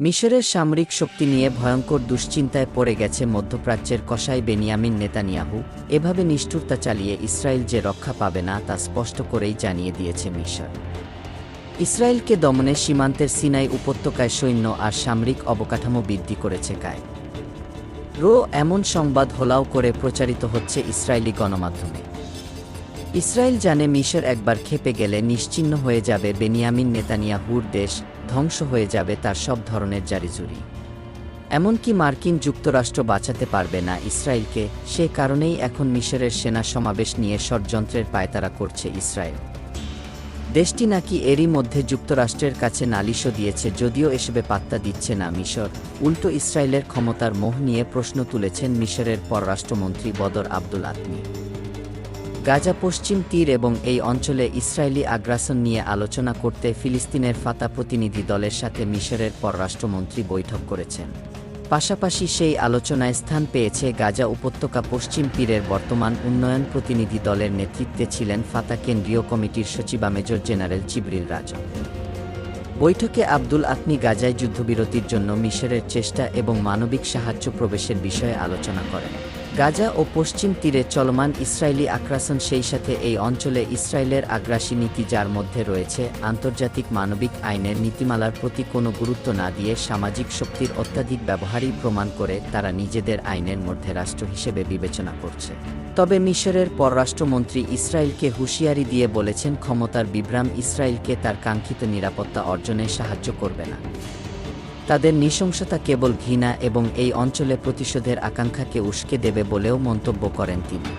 মিশরের সামরিক শক্তি নিয়ে ভয়ঙ্কর দুশ্চিন্তায় পড়ে গেছে মধ্যপ্রাচ্যের কসাই বেনিয়ামিন নেতানিয়াহু। এভাবে নিষ্ঠুরতা চালিয়ে ইসরায়েল যে রক্ষা পাবে না তা স্পষ্ট করেই জানিয়ে দিয়েছে মিশর। ইসরায়েলকে দমনে সীমান্তের সিনাই উপত্যকায় সৈন্য আর সামরিক অবকাঠামো বৃদ্ধি করেছে কায়রো। এমন সংবাদ হোলাও করে প্রচারিত হচ্ছে ইসরায়েলি গণমাধ্যমে। ইসরায়েল জানে মিশর একবার খেপে গেলে নিশ্চিহ্ন হয়ে যাবে বেনিয়ামিন নেতানিয়াহুর দেশ, ধ্বংস হয়ে যাবে তার সব ধরনের জারিজুরি। এমনকি মার্কিন যুক্তরাষ্ট্র বাঁচাতে পারবে না ইসরায়েলকে। সে কারণেই এখন মিশরের সেনা সমাবেশ নিয়ে ষড়যন্ত্রের পায়তারা করছে ইসরায়েল। দেশটি নাকি এরই মধ্যে যুক্তরাষ্ট্রের কাছে নালিশও দিয়েছে, যদিও এসবে পাত্তা দিচ্ছে না মিশর। উল্টো ইসরায়েলের ক্ষমতার মোহ নিয়ে প্রশ্ন তুলেছেন মিশরের পররাষ্ট্রমন্ত্রী বদর আব্দুল আতমি। গাজা, পশ্চিম তীর এবং এই অঞ্চলে ইসরায়েলি আগ্রাসন নিয়ে আলোচনা করতে ফিলিস্তিনের ফাতা প্রতিনিধি দলের সাথে মিশরের পররাষ্ট্রমন্ত্রী বৈঠক করেছেন। পাশাপাশি সেই আলোচনায় স্থান পেয়েছে গাজা উপত্যকা পশ্চিম তীরের বর্তমান উন্নয়ন প্রতিনিধি দলের নেতৃত্বে ছিলেন ফাতা কেন্দ্রীয় কমিটির সচিব মেজর জেনারেল জিবরিল রাজা। বৈঠকে আব্দুল আতমি গাজায় যুদ্ধবিরতির জন্য মিশরের চেষ্টা এবং মানবিক সাহায্য প্রবেশের বিষয়ে আলোচনা করেন। গাজা ও পশ্চিম তীরে চলমান ইসরায়েলি আগ্রাসন, সেই সাথে এই অঞ্চলে ইসরায়েলের আগ্রাসী নীতি, যার মধ্যে রয়েছে আন্তর্জাতিক মানবিক আইনের নীতিমালার প্রতি কোনো গুরুত্ব না দিয়ে সামাজিক শক্তির অত্যাধিক ব্যবহারই প্রমাণ করে তারা নিজেদের আইনের মধ্যে রাষ্ট্র হিসেবে বিবেচনা করছে। তবে মিশরের পররাষ্ট্রমন্ত্রী ইসরায়েলকে হুঁশিয়ারি দিয়ে বলেছেন, ক্ষমতার বিভ্রাম ইসরায়েলকে তার কাঙ্ক্ষিত নিরাপত্তা অর্জনে সাহায্য করবে না। তাদের নৃশংসতা কেবল ঘৃণা এবং এই অঞ্চলে প্রতিশোধের আকাঙ্ক্ষাকে উস্কে দেবে বলেও মন্তব্য করেন তিনি।